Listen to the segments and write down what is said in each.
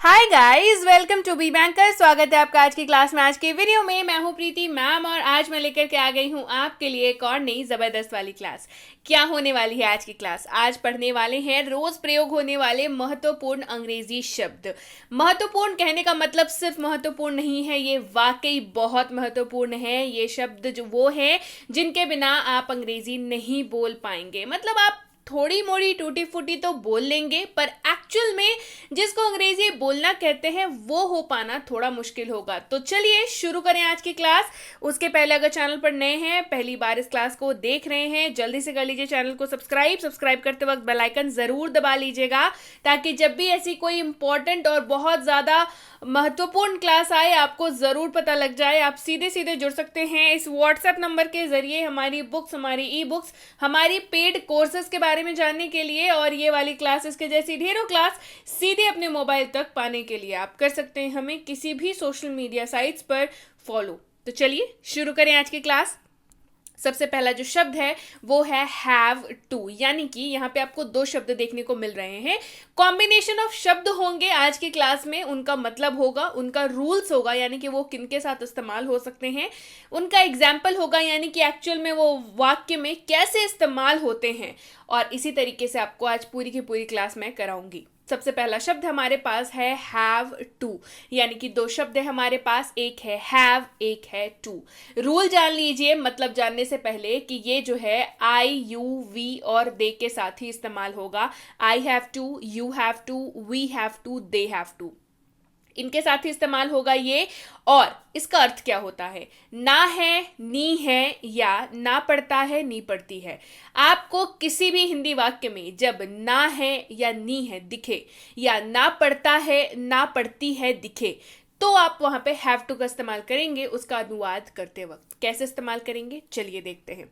Hi guys, welcome to be banker. स्वागत है आपका आज की क्लास में। आज के वीडियो में मैं हूं प्रीति मैम और आज मैं लेकर के आ गई हूं आपके लिए एक और नई जबरदस्त वाली क्लास। क्या होने वाली है आज की क्लास? आज पढ़ने वाले हैं रोज प्रयोग होने वाले महत्वपूर्ण अंग्रेजी शब्द। महत्वपूर्ण कहने का मतलब सिर्फ महत्वपूर्ण नहीं है, ये वाकई बहुत महत्वपूर्ण है। ये शब्द जो वो है जिनके बिना आप अंग्रेजी नहीं बोल पाएंगे। मतलब आप थोड़ी मोड़ी टूटी फूटी तो बोल लेंगे, पर एक्चुअल में जिसको अंग्रेजी बोलना कहते हैं वो हो पाना थोड़ा मुश्किल होगा। तो चलिए शुरू करें आज की क्लास। उसके पहले अगर चैनल पर नए हैं, पहली बार इस क्लास को देख रहे हैं, जल्दी से कर लीजिए चैनल को सब्सक्राइब करते वक्त बेल आइकन जरूर दबा लीजिएगा, ताकि जब भी ऐसी कोई इंपॉर्टेंट और बहुत ज्यादा महत्वपूर्ण क्लास आए आपको जरूर पता लग जाए। आप सीधे सीधे जुड़ सकते हैं इस व्हाट्सएप नंबर के जरिए हमारी बुक्स, हमारी ई बुक्स, हमारी पेड कोर्सेज के बारे में जानने के लिए, और ये वाली क्लासेस के जैसी ढेरों क्लास सीधे अपने मोबाइल तक पाने के लिए आप कर सकते हैं हमें किसी भी सोशल मीडिया साइट्स पर फॉलो। तो चलिए शुरू करें आज की क्लास। सबसे पहला जो शब्द है वो है हैव टू, यानी कि यहाँ पे आपको दो शब्द देखने को मिल रहे हैं। कॉम्बिनेशन ऑफ शब्द होंगे आज की क्लास में, उनका मतलब होगा, उनका रूल्स होगा, यानी कि वो किनके साथ इस्तेमाल हो सकते हैं, उनका एग्जाम्पल होगा, यानी कि एक्चुअल में वो वाक्य में कैसे इस्तेमाल होते हैं। और इसी तरीके से आपको आज पूरी की पूरी क्लास में कराऊंगी। सबसे पहला शब्द हमारे पास है हैव टू, यानी कि दो शब्द है हमारे पास, एक है हैव, एक है टू। रूल जान लीजिए मतलब जानने से पहले कि ये जो है आई, यू, वी और दे के साथ ही इस्तेमाल होगा। I have to, you have to, we have to, they have to, इनके साथ ही इस्तेमाल होगा ये। और इसका अर्थ क्या होता है? ना है, नी है, या ना पड़ता है, नी पड़ती है। आपको किसी भी हिंदी वाक्य में जब ना है या नी है दिखे, या ना पड़ता है, ना पड़ती है दिखे, तो आप वहां पे हैव टू का इस्तेमाल करेंगे उसका अनुवाद करते वक्त। कैसे इस्तेमाल करेंगे चलिए देखते हैं।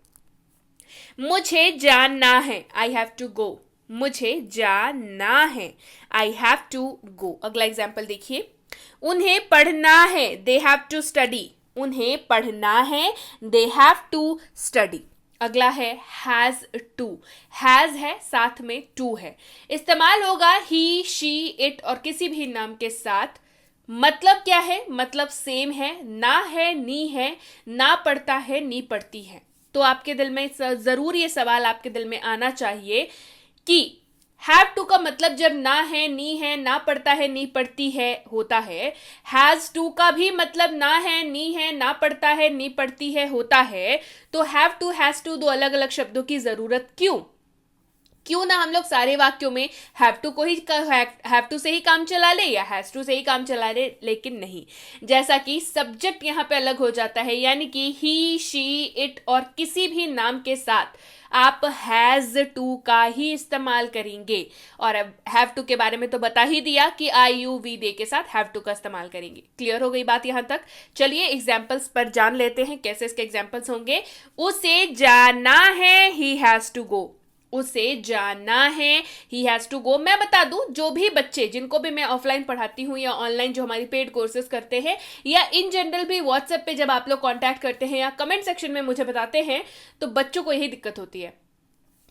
मुझे जानना है, आई हैव टू गो। मुझे जाना है, आई हैव टू गो। अगला एग्जाम्पल देखिए। उन्हें पढ़ना है, दे हैव टू स्टडी। उन्हें पढ़ना है, दे हैव टू स्टडी। अगला है हैज टू। हैज है, साथ में टू है, इस्तेमाल होगा ही, शी, इट और किसी भी नाम के साथ। मतलब क्या है? मतलब सेम है, ना है, नी है, ना पढ़ता है, नी पढ़ती है। तो आपके दिल में जरूर ये सवाल आपके दिल में आना चाहिए कि हैव टू का मतलब जब ना है, नी है, ना पढ़ता है, नी पढ़ती है होता है, हैज टू का भी मतलब ना है, नी है, ना पढ़ता है, नी पढ़ती है होता है, तो हैव टू, हैज टू दो अलग अलग शब्दों की जरूरत क्यों? क्यों ना हम लोग सारे वाक्यों में हैव टू को ही हैव टू से ही काम चला ले या हैज टू से ही काम चला ले, लेकिन नहीं। जैसा कि सब्जेक्ट यहां पे अलग हो जाता है, यानी कि ही, शी, इट और किसी भी नाम के साथ आप हैज टू का ही इस्तेमाल करेंगे। और अब हैव टू के बारे में तो बता ही दिया कि आई, यू, वी, दे के साथ हैव टू का इस्तेमाल करेंगे। क्लियर हो गई बात यहां तक? चलिए एग्जाम्पल्स पर जान लेते हैं कैसे इसके एग्जाम्पल्स होंगे। उसे जाना है, ही हैज टू गो। उसे जाना है, ही हैज टू गो। मैं बता दूं, जो भी बच्चे जिनको भी मैं ऑफलाइन पढ़ाती हूं या ऑनलाइन जो हमारी पेड कोर्सेज करते हैं, या इन जनरल भी व्हाट्सएप पे जब आप लोग कांटेक्ट करते हैं या कमेंट सेक्शन में मुझे बताते हैं, तो बच्चों को यही दिक्कत होती है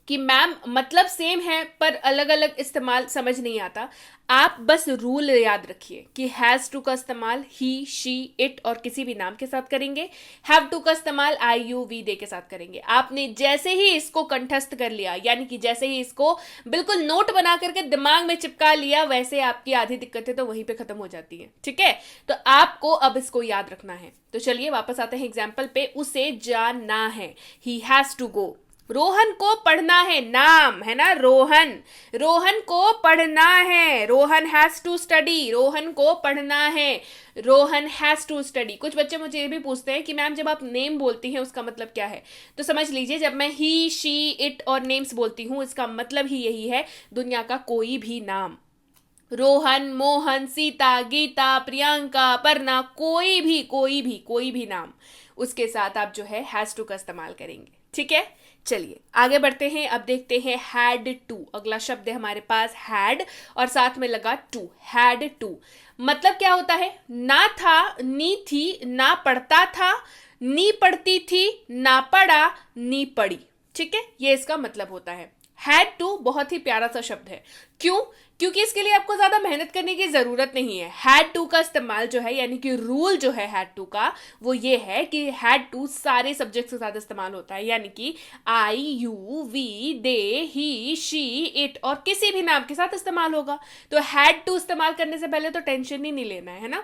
कि मैम मतलब सेम है पर अलग अलग इस्तेमाल समझ नहीं आता। आप बस रूल याद रखिए कि हैज टू का इस्तेमाल ही, शी, इट और किसी भी नाम के साथ करेंगे। हैव टू का इस्तेमाल आई, यू, वी, दे के साथ करेंगे। आपने जैसे ही इसको कंठस्थ कर लिया, यानी कि जैसे ही इसको बिल्कुल नोट बना करके दिमाग में चिपका लिया, वैसे आपकी आधी दिक्कतें तो वहीं पे खत्म हो जाती है। ठीक है, तो आपको अब इसको याद रखना है। तो चलिए वापस आते हैं एग्जाम्पल पे। उसे जाना है, he has to go. Rohan को पढ़ना है, नाम है ना रोहन। रोहन को पढ़ना है, Rohan has to study. Rohan को पढ़ना है, रोहन हैज टू स्टडी। कुछ बच्चे मुझे ये भी पूछते हैं कि मैम जब आप नेम बोलती हैं उसका मतलब क्या है? तो समझ लीजिए, जब मैं ही, शी, इट और नेम्स बोलती हूं इसका मतलब ही यही है, दुनिया का कोई भी नाम। रोहन, मोहन, सीता, गीता, प्रियंका, अपर्णा, कोई भी नाम, उसके साथ आप जो है हैज टू का इस्तेमाल करेंगे। ठीक है, चलिए आगे बढ़ते हैं। अब देखते हैं हैड टू। अगला शब्द है हमारे पास हैड और साथ में लगा टू। हैड टू मतलब क्या होता है? ना था, नी थी, ना पढ़ता था, नी पढ़ती थी, ना पढ़ा, नी पढ़ी। ठीक है, ये इसका मतलब होता है। हैड टू बहुत ही प्यारा सा शब्द है। क्यों? क्योंकि इसके लिए आपको ज्यादा मेहनत करने की जरूरत नहीं है। हैड टू का इस्तेमाल जो है, यानी कि रूल जो है हैड टू का, वो ये है कि हैड टू सारे सब्जेक्ट के साथ इस्तेमाल होता है, यानी कि I, you, we, they, he, she, it और किसी भी नाम के साथ इस्तेमाल होगा। तो हैड टू इस्तेमाल करने से पहले तो टेंशन ही नहीं लेना है ना।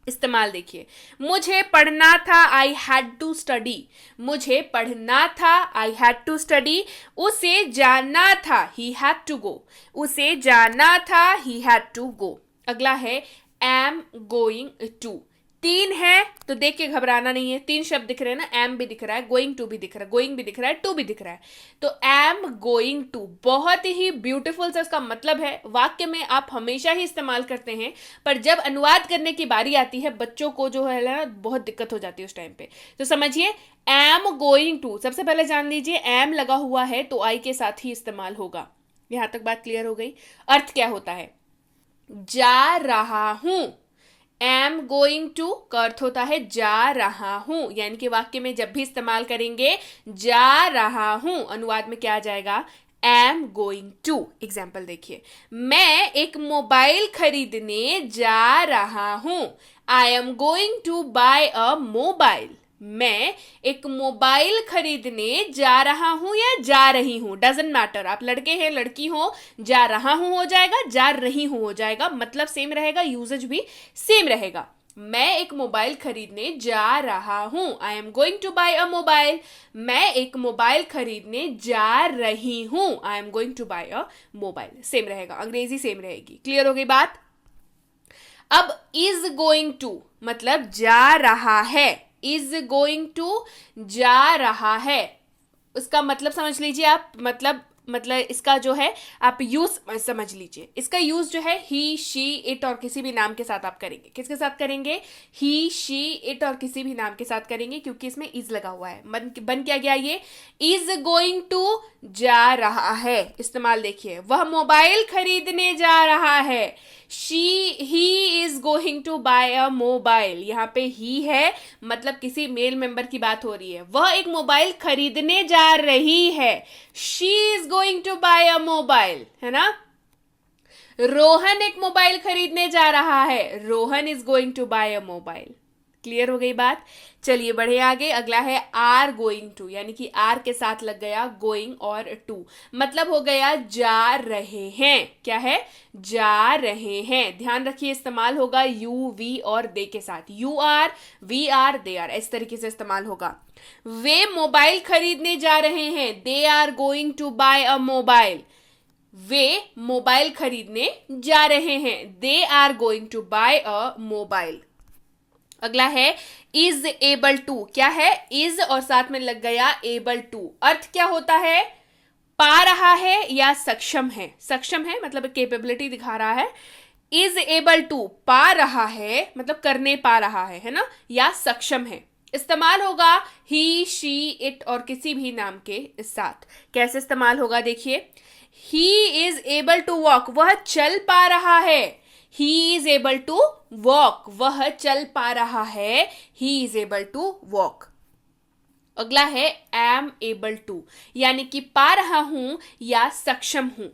इस्तेमाल देखिए, मुझे पढ़ना था, आई हैड टू स्टडी। मुझे पढ़ना था, आई हैड टू स्टडी। उसे जाना था, ही हैड टू गो। उसे जाना था, ही हैड टू गो। अगला है एम गोइंग टू। 3 है तो देख के घबराना नहीं है, 3 शब्द दिख रहे हैं ना, एम भी दिख रहा है, गोइंग टू भी दिख रहा है, गोइंग भी दिख रहा है, टू भी दिख रहा है। तो एम गोइंग टू बहुत ही ब्यूटीफुल सा इसका मतलब है। वाक्य में आप हमेशा ही इस्तेमाल करते हैं, पर जब अनुवाद करने की बारी आती है बच्चों को जो है ना बहुत दिक्कत हो जाती है उस टाइम पे। तो समझिए, एम गोइंग टू, सबसे पहले जान लीजिए एम लगा हुआ है तो आई के साथ ही इस्तेमाल होगा। यहां तक बात क्लियर हो गई। अर्थ क्या होता है? जा रहा हूं। एम गोइंग टू का अर्थ होता है जा रहा हूं, यानी कि वाक्य में जब भी इस्तेमाल करेंगे जा रहा हूं, अनुवाद में क्या आ जाएगा? M going to. एग्जाम्पल देखिए, मैं एक मोबाइल खरीदने जा रहा हूं। I am going to buy a mobile. मैं एक मोबाइल खरीदने जा रहा हूं या जा रही हूं, डजंट मैटर। आप लड़के हैं लड़की हो, जा रहा हूं हो जाएगा, जा रही हूं हो जाएगा, मतलब सेम रहेगा, यूजेज भी सेम रहेगा। मैं एक मोबाइल खरीदने जा रहा हूं, I am going to buy a mobile. मैं एक मोबाइल खरीदने जा रही हूं, I am going to buy a mobile. Same रहेगा, अंग्रेजी सेम रहेगी। क्लियर हो गई बात? अब इज गोइंग टू मतलब जा रहा है। इज गोइंग टू जा रहा है, उसका मतलब समझ लीजिए आप, मतलब इसका जो है आप यूज समझ लीजिए। इसका यूज जो है ही, शी, इट और किसी भी नाम के साथ आप करेंगे। किसके साथ करेंगे? ही, शी, इट और किसी भी नाम के साथ करेंगे, क्योंकि इसमें इज लगा हुआ है। बन क्या गया ये? इज गोइंग टू जा रहा है। इस्तेमाल देखिए, वह मोबाइल खरीदने जा रहा है। He is going to buy a mobile. यहाँ पे ही है, मतलब किसी मेल मेंबर की बात हो रही है। वह एक मोबाइल खरीदने जा रही है। She is going to buy a mobile, है ना। रोहन एक मोबाइल खरीदने जा रहा है। Rohan is going to buy a mobile. Clear हो गई बात? चलिए बढ़े आगे। अगला है आर गोइंग टू, यानी कि आर के साथ लग गया गोइंग और टू, मतलब हो गया जा रहे हैं। क्या है? जा रहे हैं। ध्यान रखिए, इस्तेमाल होगा यू, वी और दे के साथ। You are, we are, they are, इस तरीके से इस्तेमाल होगा। वे मोबाइल खरीदने जा रहे हैं। They are going to buy a mobile. वे मोबाइल खरीदने जा रहे हैं। They are going to buy a mobile. अगला है इज एबल टू। क्या है? इज और साथ में लग गया एबल टू। अर्थ क्या होता है? पा रहा है या सक्षम है। सक्षम है मतलब कैपेबिलिटी दिखा रहा है। इज एबल टू पा रहा है मतलब करने पा रहा है ना, या सक्षम है। इस्तेमाल होगा ही, शी, इट और किसी भी नाम के साथ। कैसे इस्तेमाल होगा देखिए, he is able to walk, वह चल पा रहा है। He is able to walk, वह चल पा रहा है। He is able to walk. अगला है एम एबल टू, यानी कि पा रहा हूं या सक्षम हूं।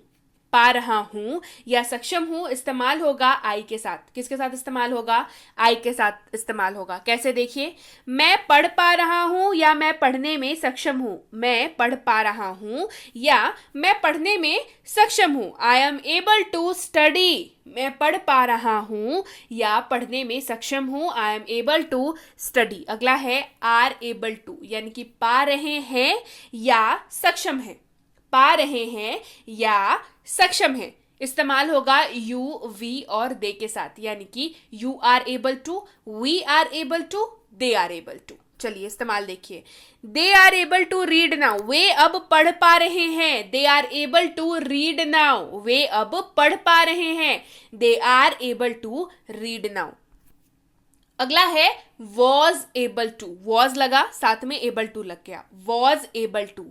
पा रहा हूं या सक्षम हूं इस्तेमाल होगा आई के साथ। किसके साथ इस्तेमाल होगा? आई के साथ इस्तेमाल होगा। कैसे देखिए, मैं पढ़ पा रहा हूं या मैं पढ़ने में सक्षम हूं। मैं पढ़ पा रहा हूं या मैं पढ़ने में सक्षम हूं। I am able to study, मैं पढ़ पा रहा हूं या पढ़ने में सक्षम हूं। I am able to study. अगला है आर एबल टू, यानी कि पा रहे हैं या सक्षम है। पा रहे हैं या सक्षम है। इस्तेमाल होगा यू, वी और दे के साथ, यानी कि you are able to, we are able to, they are able to. चलिए इस्तेमाल देखिए, they are able to read now, वे अब पढ़ पा रहे हैं। They are able to read now, वे अब पढ़ पा रहे हैं। They are able to read now. अगला है वॉज एबल टू। वॉज लगा, साथ में एबल टू लग गया। वॉज एबल टू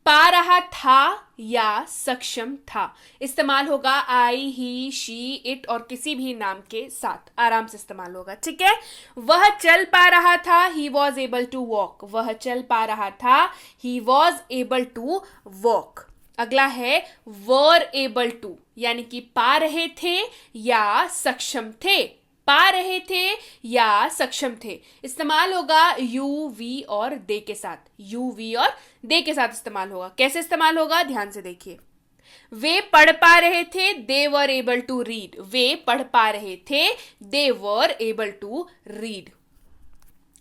पा रहा था या सक्षम था। इस्तेमाल होगा आई, ही, शी, इट और किसी भी नाम के साथ। आराम से इस्तेमाल होगा, ठीक है। वह चल पा रहा था, he was able to walk. वह चल पा रहा था, he was able to walk. अगला है वर एबल टू, यानी कि पा रहे थे या सक्षम थे, पा रहे थे या सक्षम थे। इस्तेमाल होगा यू वी और दे के साथ, यू वी और दे के साथ इस्तेमाल होगा। कैसे इस्तेमाल होगा ध्यान से देखिए। वे पढ़ पा रहे थे, दे वर एबल टू रीड, वे पढ़ पा रहे थे, दे वर एबल टू रीड।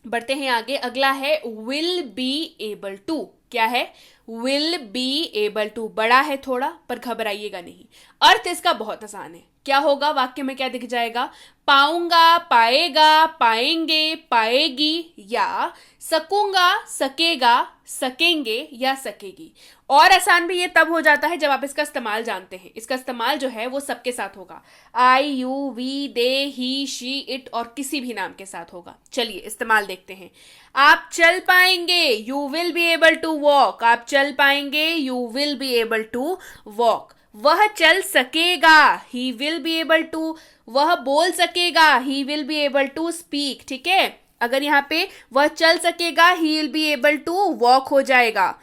बढ़ते हैं आगे, अगला है विल बी एबल टू। क्या है? Will be able to. बड़ा है थोड़ा पर घबराइएगा नहीं, अर्थ इसका बहुत आसान है। क्या होगा? वाक्य में क्या दिख जाएगा? पाऊंगा, पाएगा, पाएंगे, पाएगी, या सकूंगा, सकेगा, सकेंगे या सकेगी। और आसान भी ये तब हो जाता है जब आप इसका इस्तेमाल जानते हैं। इसका इस्तेमाल जो है वो सबके साथ होगा, I, you, we, they, he, she, it और किसी भी नाम के साथ होगा। चलिए इस्तेमाल देखते हैं। आप चल पाएंगे, you will be able to walk. आप चल पाएंगे, you will be able to walk. वह चल सकेगा, he will be able to. वह बोल सकेगा, he will be able to speak. ठीक है, अगर यहाँ पे वह चल सकेगा, he will be able to walk हो जाएगा।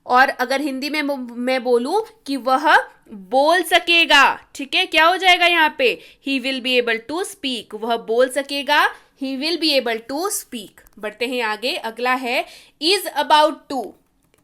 और अगर हिंदी में मैं बोलूं कि वह बोल सकेगा, ठीक है, क्या हो जाएगा यहाँ पे? He will be able to speak. वह बोल सकेगा, he will be able to speak. बढ़ते हैं आगे, अगला है is about to.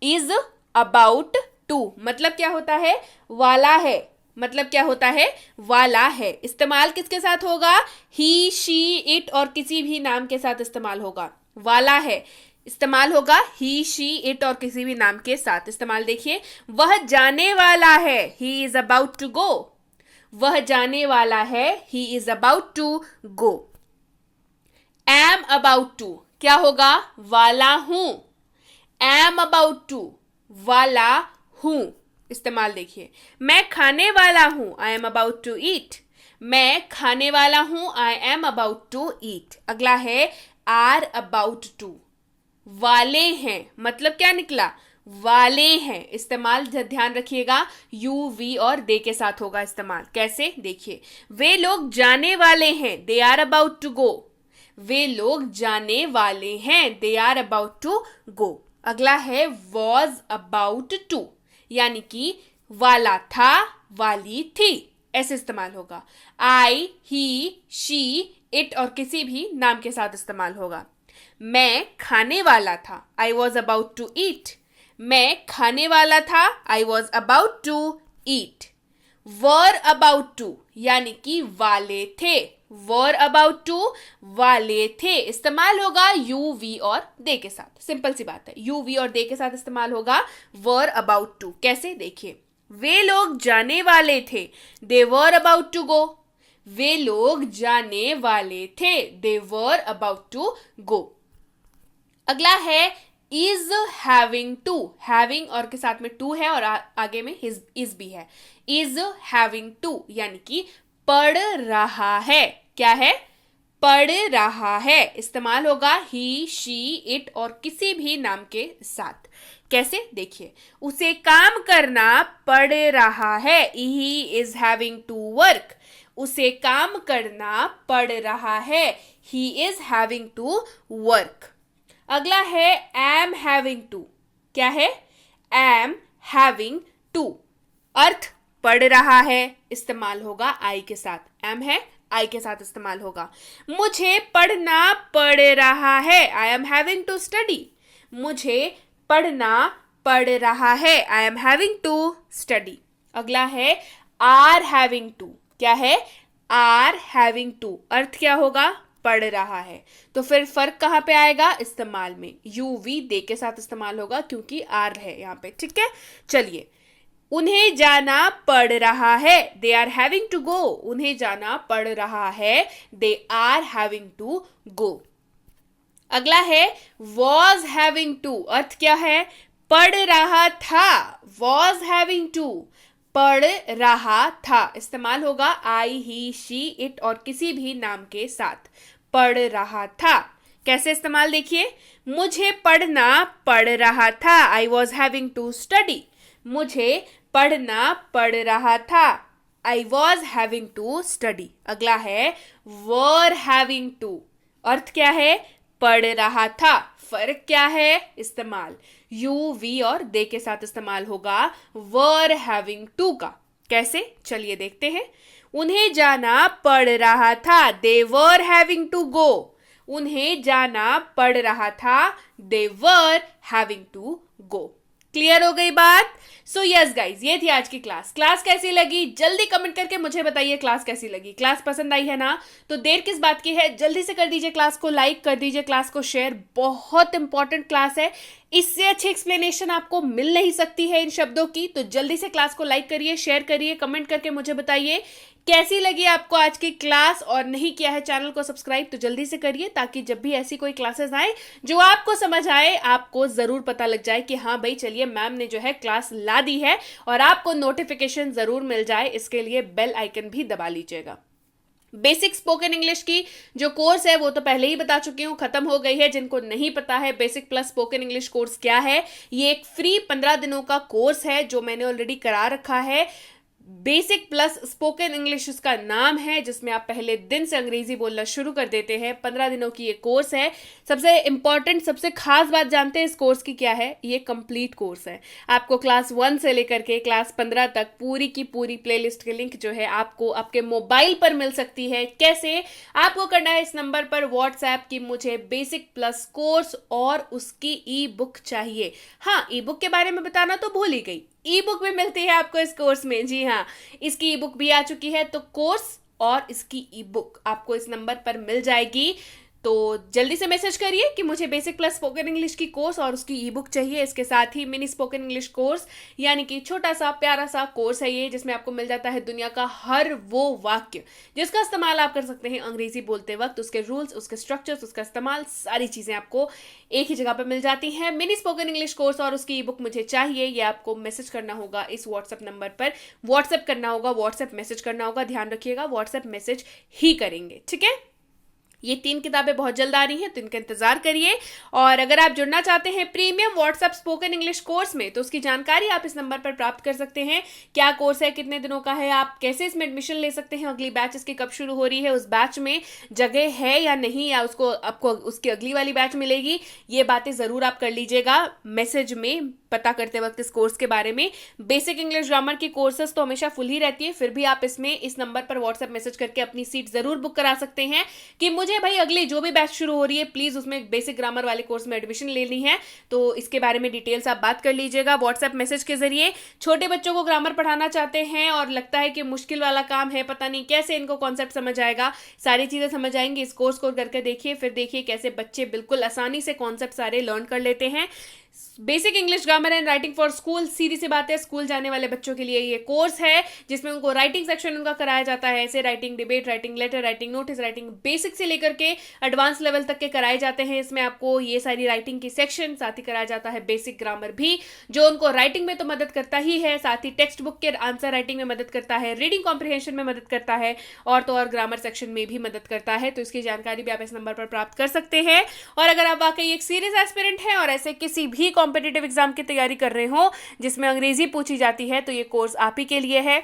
Is about to मतलब क्या होता है? वाला है। मतलब क्या होता है? वाला है। इस्तेमाल किसके साथ होगा? ही, शी, इट और किसी भी नाम के साथ इस्तेमाल होगा। वाला है इस्तेमाल होगा ही, शी, इट और किसी भी नाम के साथ। इस्तेमाल देखिए, वह जाने वाला है, he is about to go. वह जाने वाला है, he is about to go. Am about to क्या होगा? वाला हूं। एम अबाउट टू वाला हूं। इस्तेमाल देखिए, मैं खाने वाला हूं, I am about to eat. मैं खाने वाला हूं, I am about to eat. अगला है आर अबाउट टू। वाले हैं मतलब क्या निकला? वाले हैं। इस्तेमाल ध्यान रखिएगा, यू, वी और दे के साथ होगा इस्तेमाल। कैसे? देखिए, वे लोग जाने वाले हैं, they are about to go. वे लोग जाने वाले हैं, they are about to go. अगला है वॉज अबाउट टू, यानी कि वाला था, वाली थी। ऐसे इस्तेमाल होगा। आई, ही, शी, इट और किसी भी नाम के साथ इस्तेमाल होगा। मैं खाने वाला था, I was about to eat. मैं खाने वाला था, I was about to eat. Were about to यानी कि वाले थे। वर अबाउट टू वाले थे। इस्तेमाल होगा यू, वी और दे के साथ। सिंपल सी बात है, यू, वी और दे के साथ इस्तेमाल होगा वर अबाउट टू। कैसे? देखिए, वे लोग जाने वाले थे, दे वर अबाउट टू गो। वे लोग जाने वाले थे, दे वर अबाउट टू गो। अगला है इज हैविंग टू। हैविंग और के साथ में टू है और आगे में इज भी है। इज हैविंग टू यानी कि पढ़ रहा है। क्या है? पढ़ रहा है। इस्तेमाल होगा ही, शी, इट और किसी भी नाम के साथ। कैसे? देखिए, उसे काम करना पड़ रहा है, he is having to work. उसे काम करना पड़ रहा है, he is having to work. अगला है एम हैविंग टू। क्या है? M having to. अर्थ पढ़ रहा है, इस्तेमाल होगा आई के साथ। एम है, आई के साथ इस्तेमाल होगा। मुझे पढ़ना पड़ रहा है, I am having to study. मुझे पढ़ना पड़ रहा है, I am having to study. अगला है आर हैविंग टू। क्या है? Are having to. अर्थ क्या होगा? पढ़ रहा है। तो फिर फर्क कहां पे आएगा? इस्तेमाल में। यू, वी, दे के साथ इस्तेमाल होगा क्योंकि आर है यहां पे। ठीक है, चलिए, उन्हें जाना पड़ रहा है, they are having to go. उन्हें जाना पड़ रहा है, they are having to go. अगला है वॉज हैविंग टू। अर्थ क्या है? पढ़ रहा था। वॉज हैविंग टू पढ़ रहा था। इस्तेमाल होगा आई, ही, शी, इट और किसी भी नाम के साथ। पढ़ रहा था। कैसे इस्तेमाल देखिए, मुझे पढ़ना पड़ रहा था, I was having to study. मुझे पढ़ना पड़ रहा था, I was having to study. अगला है वर हैविंग टू। अर्थ क्या है? पढ़ रहा था। फर्क क्या है? इस्तेमाल यू, वी और दे के साथ इस्तेमाल होगा वर हैविंग टू का। कैसे? चलिए देखते हैं। उन्हें जाना पड़ रहा था, they were having to go. उन्हें जाना पड़ रहा था, they were having to go. Clear हो गई बात? सो यस गाइज, ये थी आज की क्लास। क्लास कैसी लगी जल्दी कमेंट करके मुझे बताइए। क्लास कैसी लगी? क्लास पसंद आई है ना? तो देर किस बात की है, जल्दी से कर दीजिए क्लास को लाइक, कर दीजिए क्लास को शेयर। बहुत इंपॉर्टेंट क्लास है, इससे अच्छी एक्सप्लेनेशन आपको मिल नहीं सकती है इन शब्दों की। तो जल्दी से क्लास को लाइक करिए, शेयर करिए, कमेंट करके मुझे बताइए कैसी लगी आपको आज की क्लास। और नहीं किया है चैनल को सब्सक्राइब तो जल्दी से करिए, ताकि जब भी ऐसी कोई क्लासेस आए जो आपको समझ आए, आपको जरूर पता लग जाए कि हाँ भाई चलिए मैम ने जो है क्लास ला दी है, और आपको नोटिफिकेशन जरूर मिल जाए। इसके लिए बेल आइकन भी दबा लीजिएगा। बेसिक स्पोकन इंग्लिश की जो कोर्स है वो तो पहले ही बता चुकी हूँ, खत्म हो गई है। जिनको नहीं पता है basic plus spoken English course क्या है, ये एक फ्री 15 दिनों का कोर्स है जो मैंने ऑलरेडी करा रखा है। बेसिक प्लस स्पोकन इंग्लिश उसका नाम है, जिसमें आप पहले दिन से अंग्रेजी बोलना शुरू कर देते हैं। 15 दिनों की ये कोर्स है। सबसे इंपॉर्टेंट, सबसे खास बात जानते हैं इस कोर्स की क्या है? ये कंप्लीट कोर्स है। आपको क्लास 1 से लेकर के क्लास 15 तक पूरी की पूरी प्लेलिस्ट की लिंक जो है आपको आपके मोबाइल पर मिल सकती है। कैसे? आपको करना है इस नंबर पर व्हाट्सएप की मुझे बेसिक प्लस कोर्स और उसकी ई बुक चाहिए। हाँ, ई बुक के बारे में बताना तो भूल ही गई, ई बुक भी मिलती है आपको इस कोर्स में। जी हाँ, इसकी ई बुक भी आ चुकी है। तो कोर्स और इसकी ई बुक आपको इस नंबर पर मिल जाएगी। तो जल्दी से मैसेज करिए कि मुझे बेसिक प्लस स्पोकन इंग्लिश की कोर्स और उसकी ई बुक चाहिए। इसके साथ ही मिनी स्पोकन इंग्लिश कोर्स, यानी कि छोटा सा प्यारा सा कोर्स है ये, जिसमें आपको मिल जाता है दुनिया का हर वो वाक्य जिसका इस्तेमाल आप कर सकते हैं अंग्रेजी बोलते वक्त। उसके रूल्स, उसके स्ट्रक्चर्स, उसका इस्तेमाल, सारी चीजें आपको एक ही जगह पर मिल जाती हैं। मिनी स्पोकन इंग्लिश कोर्स और उसकी ई बुक मुझे चाहिए, ये आपको मैसेज करना होगा इस व्हाट्सएप नंबर पर। व्हाट्सएप करना होगा, व्हाट्सएप मैसेज करना होगा। ध्यान रखिएगा व्हाट्सएप मैसेज ही करेंगे, ठीक है? ये 3 किताबें बहुत जल्द आ रही हैं, तो इनका इंतजार करिए। और अगर आप जुड़ना चाहते हैं premium WhatsApp spoken English course में, तो उसकी जानकारी आप इस नंबर पर प्राप्त कर सकते हैं। क्या कोर्स है, कितने दिनों का है, आप कैसे इसमें एडमिशन ले सकते हैं, अगली बैच इसकी कब शुरू हो रही है, उस बैच में जगह है या नहीं, या उसको आपको उसकी अगली वाली बैच मिलेगी, ये बातें जरूर आप कर लीजिएगा मैसेज में पता करते वक्त इस कोर्स के बारे में। बेसिक इंग्लिश ग्रामर की कोर्सेज तो हमेशा फुल ही रहती है, फिर भी आप इसमें इस नंबर पर व्हाट्सएप मैसेज करके अपनी सीट जरूर बुक करा सकते हैं कि मुझे भाई अगली जो भी बैच शुरू हो रही है प्लीज उसमें बेसिक ग्रामर वाले कोर्स में एडमिशन लेनी है। तो इसके बारे में डिटेल्स आप बात कर लीजिएगा व्हाट्सएप मैसेज के जरिए। छोटे बच्चों को ग्रामर पढ़ाना चाहते हैं और लगता है कि मुश्किल वाला काम है, पता नहीं कैसे इनको कॉन्सेप्ट समझ आएगा, सारी चीजें समझ आएंगी। इस कोर्स को करके देखिए, फिर देखिए कैसे बच्चे बिल्कुल आसानी से कॉन्सेप्ट सारे लर्न कर लेते हैं। Basic English grammar and writing for school, सीधी सी बात है, स्कूल जाने वाले बच्चों के लिए ये कोर्स है, जिसमें उनको राइटिंग सेक्शन उनका कराया जाता है। ऐसे writing, debate writing, letter writing, notice writing, basic से लेकर के एडवांस लेवल तक के कराए जाते हैं। इसमें आपको ये सारी राइटिंग की सेक्शन, साथ ही कराया जाता है बेसिक ग्रामर भी, जो उनको राइटिंग में तो मदद करता ही है, साथ ही टेक्स्ट बुक के आंसर राइटिंग में मदद करता है, रीडिंग कॉम्प्रिहेंशन में मदद करता है, और तो और ग्रामर सेक्शन में भी मदद करता है। तो इसकी जानकारी भी आप इस नंबर पर प्राप्त कर सकते हैं। और अगर आप वाकई एक सीरियस एस्पिरेंट हैं और ऐसे किसी भी कॉम्पिटिटिव एग्जाम की तैयारी कर रहे हो जिसमें अंग्रेजी पूछी जाती है, तो ये कोर्स आप ही के लिए है।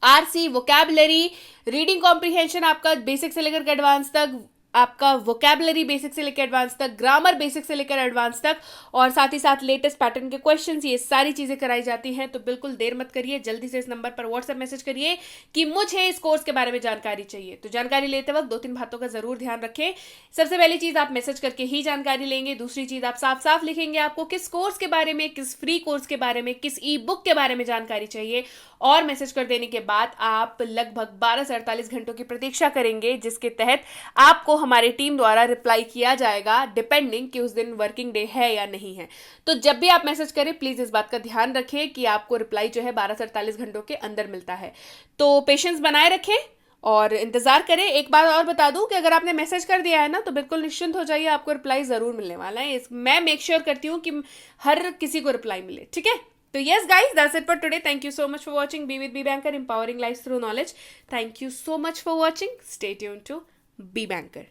आरसी, वोकैबुलरी, रीडिंग कॉम्प्रिहेंशन आपका बेसिक से लेकर एडवांस तक, आपका वोकैबुलरी बेसिक से लेकर एडवांस तक, ग्रामर बेसिक से लेकर एडवांस तक, और साथ ही साथ लेटेस्ट पैटर्न के क्वेश्चंस, ये सारी चीजें कराई जाती हैं। तो बिल्कुल देर मत करिए, जल्दी से इस नंबर पर व्हाट्सएप मैसेज करिए कि मुझे इस कोर्स के बारे में जानकारी चाहिए। तो जानकारी लेते वक्त 2-3 बातों का जरूर ध्यान रखें। सबसे पहली चीज, आप मैसेज करके ही जानकारी लेंगे। दूसरी चीज, आप साफ साफ लिखेंगे आपको किस कोर्स के बारे में, किस फ्री कोर्स के बारे में, किस ई बुक के बारे में जानकारी चाहिए। और मैसेज कर देने के बाद आप लगभग 12 से 48 घंटों की प्रतीक्षा करेंगे, जिसके तहत आपको हमारी टीम द्वारा रिप्लाई किया जाएगा, डिपेंडिंग कि उस दिन वर्किंग डे है या नहीं है। तो जब भी आप मैसेज करें प्लीज इस बात का ध्यान रखें कि आपको रिप्लाई जो है 12 से 48 घंटों के अंदर मिलता है। तो पेशेंस बनाए रखें और इंतजार करें। एक बात और बता दूं कि अगर आपने मैसेज कर दिया है ना, तो बिल्कुल निश्चिंत हो जाइए, आपको रिप्लाई जरूर मिलने वाला है। मैं मेक श्योर करती हूँ कि हर किसी को रिप्लाई मिले, ठीक है? तो yes guys, that's it for today. Thank you so much for watching. Be with Be Banker, empowering lives through knowledge. Thank you so much for watching. Stay tuned to Be Banker.